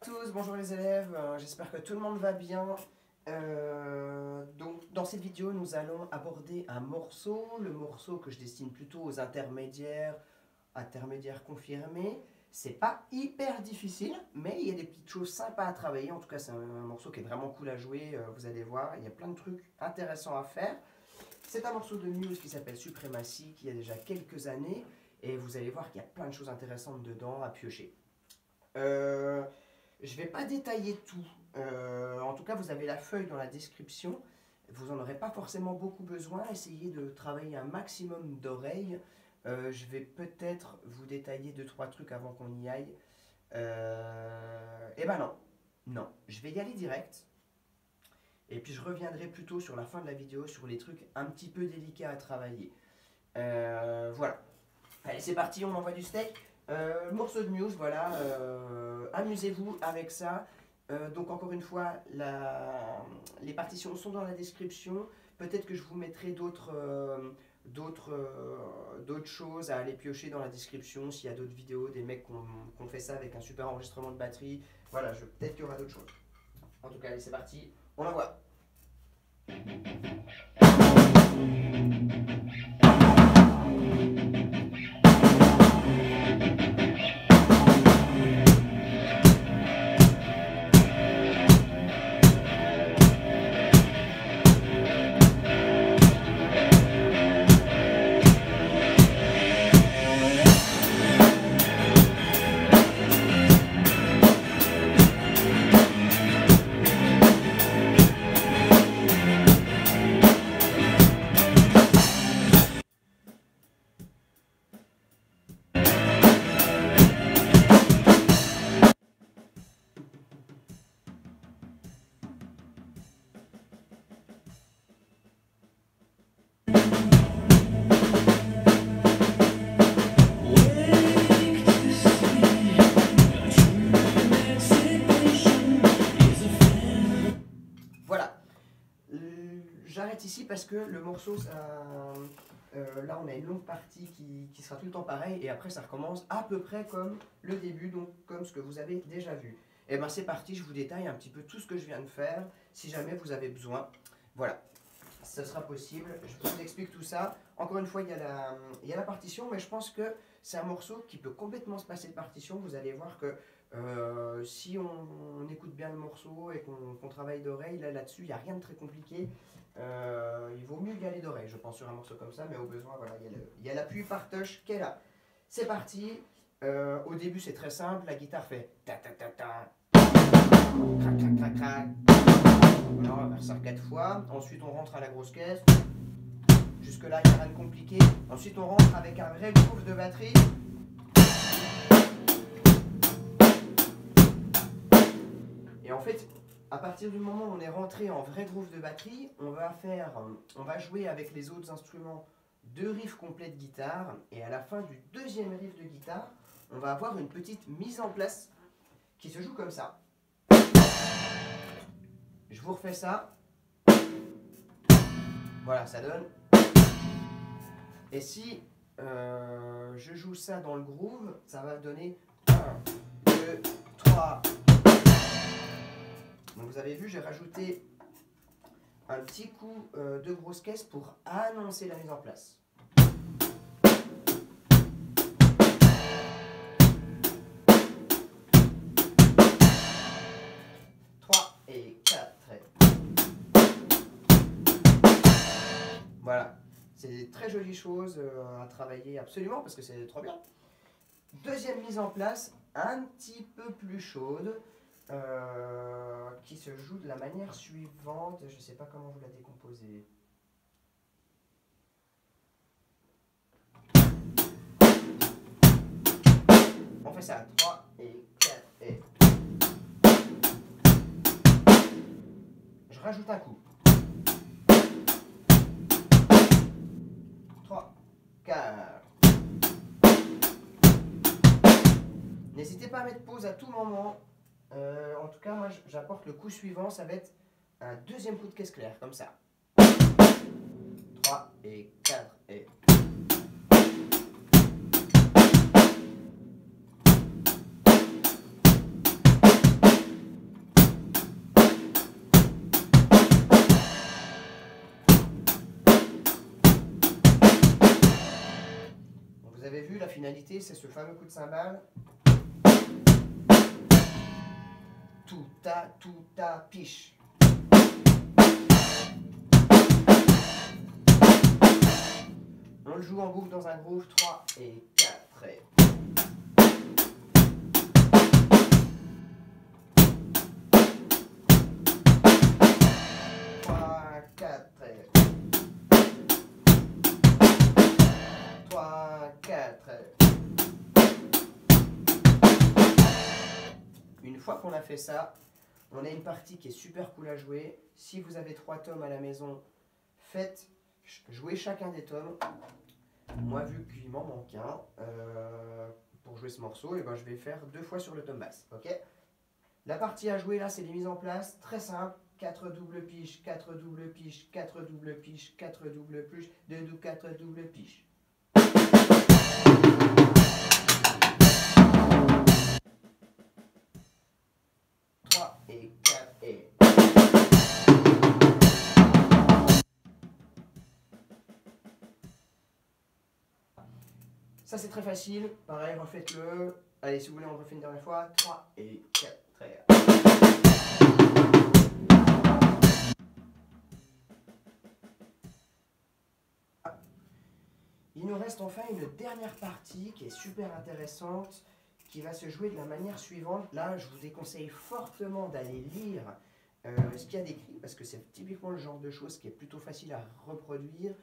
tous, bonjour les élèves, j'espère que tout le monde va bien. Donc dans cette vidéo nous allons aborder un morceau, le morceau que je destine plutôt aux intermédiaires confirmés. C'est pas hyper difficile, mais il y a des petites choses sympas à travailler. En tout cas c'est un morceau qui est vraiment cool à jouer, vous allez voir, il y a plein de trucs intéressants à faire. C'est un morceau de Muse qui s'appelle Supremacy, qui a déjà quelques années, et vous allez voir qu'il y a plein de choses intéressantes dedans à piocher. Je ne vais pas détailler tout. En tout cas, vous avez la feuille dans la description. Vous n'en aurez pas forcément beaucoup besoin. Essayez de travailler un maximum d'oreilles. Je vais peut-être vous détailler 2-3 trucs avant qu'on y aille. Eh ben non. Non, je vais y aller direct. Et puis je reviendrai plutôt sur la fin de la vidéo sur les trucs un petit peu délicats à travailler. Voilà. Allez, c'est parti, on envoie du steak. Morceau de Muse, voilà, amusez-vous avec ça. Donc encore une fois, les partitions sont dans la description. Peut-être que je vous mettrai d'autres choses à aller piocher dans la description. S'il y a d'autres vidéos, des mecs qui ont fait ça avec un super enregistrement de batterie. Voilà, peut-être qu'il y aura d'autres choses. En tout cas, allez, c'est parti, on l'envoie. J'arrête ici parce que le morceau, là on a une longue partie qui sera tout le temps pareil et après ça recommence à peu près comme le début, donc comme ce que vous avez déjà vu. Et ben c'est parti, je vous détaille un petit peu tout ce que je viens de faire, si jamais vous avez besoin. Voilà, ce sera possible, je vous explique tout ça. Encore une fois, il y a la partition, mais je pense que c'est un morceau qui peut complètement se passer de partition. Vous allez voir que si on écoute bien le morceau et qu'on travaille d'oreille, là-dessus, il n'y a rien de très compliqué. Il vaut mieux y aller d'oreille, je pense, sur un morceau comme ça, mais au besoin, voilà, il y a l'appui par touch qui est là. C'est parti. Au début, c'est très simple. La guitare fait ta ta ta ta, crac crac crac crac. Voilà, on va faire ça 4 fois. Ensuite, on rentre à la grosse caisse. Jusque-là, il n'y a rien de compliqué. Ensuite, on rentre avec un vrai groove de batterie. Et en fait, à partir du moment où on est rentré en vrai groove de batterie, on va jouer avec les autres instruments 2 riffs complets de guitare. Et à la fin du deuxième riff de guitare, on va avoir une petite mise en place qui se joue comme ça. Je vous refais ça. Voilà, ça donne. Et si je joue ça dans le groove, ça va donner 1, 2, 3. Donc vous avez vu, j'ai rajouté un petit coup de grosse caisse pour annoncer la mise en place. Et 4. Voilà, c'est des très jolies choses à travailler absolument parce que c'est trop bien. Deuxième mise en place, un petit peu plus chaude, qui se joue de la manière suivante. Je ne sais pas comment vous la décomposez. On fait ça, 3 et 4 et... Je rajoute un coup. 3, 4. N'hésitez pas à mettre pause à tout moment. En tout cas, moi j'apporte le coup suivant, ça va être un deuxième coup de caisse claire, comme ça. 3 et 4 et... Vous avez vu, la finalité, c'est ce fameux coup de cymbale. Tout ta piche. On le joue en boucle dans un groove, 3 et 4 et... 3, 4 et... 3, 4 et... Une fois qu'on a fait ça, on a une partie qui est super cool à jouer. Si vous avez 3 tomes à la maison, faites jouer chacun des tomes. Moi, vu qu'il m'en manque un, pour jouer ce morceau, et ben, je vais le faire 2 fois sur le tome basse. Okay, la partie à jouer là, c'est les mises en place, très simple. 4 doubles piches, 4 doubles piches, 4 doubles piches, 4 doubles piches, 4 doubles piches. Et 4 et... Ça c'est très facile, pareil refaites-le. Allez, si vous voulez on refait une dernière fois. 3 et 4 et... Il nous reste enfin une dernière partie qui est super intéressante, qui va se jouer de la manière suivante. Là, je vous déconseille fortement d'aller lire ce qu'il y a d'écrit, parce que c'est typiquement le genre de choses qui est plutôt facile à reproduire,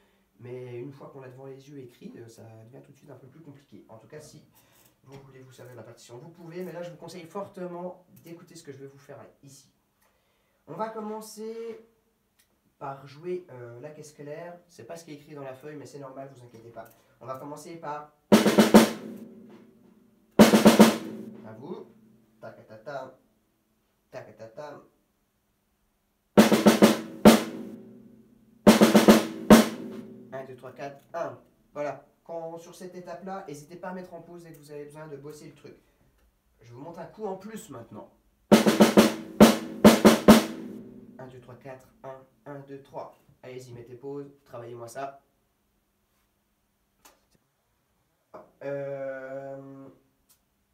mais une fois qu'on a devant les yeux écrit, ça devient tout de suite un peu plus compliqué. En tout cas, si vous voulez vous servir de la partition, vous pouvez, mais là, je vous conseille fortement d'écouter ce que je vais vous faire ici. On va commencer par jouer la caisse claire. C'est pas ce qui est écrit dans la feuille, mais c'est normal, vous inquiétez pas. On va commencer par... À vous. Tacatatam. Tacatatam. 1, 2, 3, 4, 1. Voilà. Sur cette étape-là, n'hésitez pas à mettre en pause dès que vous avez besoin de bosser le truc. Je vous montre un coup en plus maintenant. 1, 2, 3, 4, 1, 1, 2, 3. Allez-y, mettez pause, travaillez-moi ça.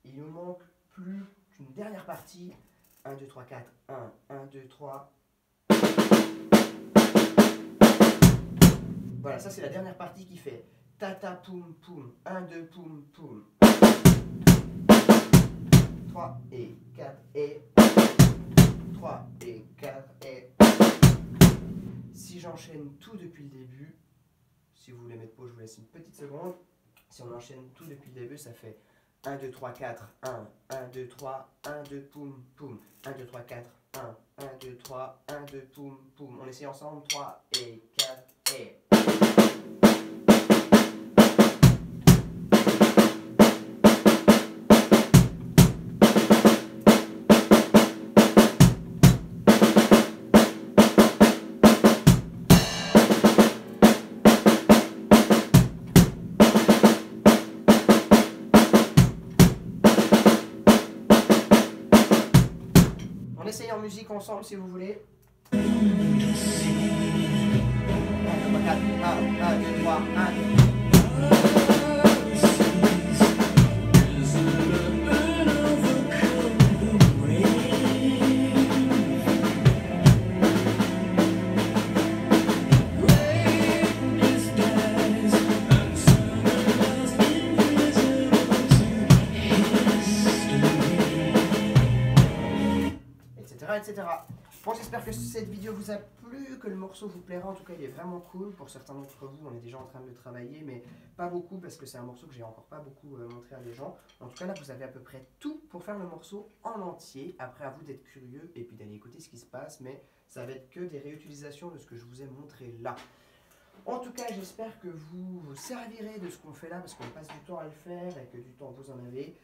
Il nous manque plus qu'une dernière partie. 1, 2, 3, 4, 1, 1, 2, 3. Voilà, ça c'est la dernière partie qui fait tata poum poum, 1, 2 poum poum. 3 et 4 et 3 et 4 et... Si j'enchaîne tout depuis le début, si vous voulez mettre pause, je vous laisse une petite seconde. Si on enchaîne tout depuis le début, ça fait 1, 2, 3, 4, 1, 1, 2, 3, 1, 2, poum, poum, 1, 2, 3, 4, 1, 1, 2, 3, 1, 2, poum, poum. On essaie ensemble, 3 et 4 et... On essaye en musique ensemble si vous voulez. 1, 2, 3, 4, 1, 2, 3, 1, 2. Etc. Bon, j'espère que cette vidéo vous a plu, que le morceau vous plaira. En tout cas, il est vraiment cool. Pour certains d'entre vous, on est déjà en train de le travailler, mais pas beaucoup parce que c'est un morceau que j'ai encore pas beaucoup montré à des gens. En tout cas, là, vous avez à peu près tout pour faire le morceau en entier. Après, à vous d'être curieux et puis d'aller écouter ce qui se passe, mais ça va être que des réutilisations de ce que je vous ai montré là. En tout cas, j'espère que vous vous servirez de ce qu'on fait là parce qu'on passe du temps à le faire et que du temps vous en avez.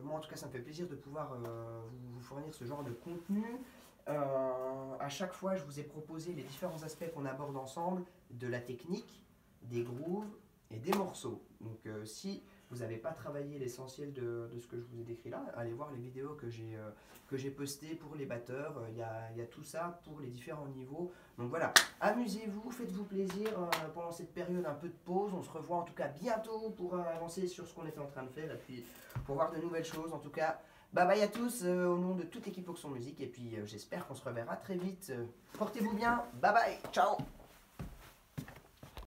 Moi en tout cas ça me fait plaisir de pouvoir vous fournir ce genre de contenu. À chaque fois je vous ai proposé les différents aspects qu'on aborde ensemble, de la technique, des grooves et des morceaux. Donc si vous n'avez pas travaillé l'essentiel de ce que je vous ai décrit là, allez voir les vidéos que j'ai postées pour les batteurs. Il y a tout ça pour les différents niveaux. Donc voilà, amusez-vous, faites-vous plaisir pendant cette période un peu de pause. On se revoit en tout cas bientôt pour avancer sur ce qu'on était en train de faire et puis pour voir de nouvelles choses. En tout cas, bye bye à tous au nom de toute l'équipe Oxon Music et puis j'espère qu'on se reverra très vite. Portez-vous bien, bye bye, ciao.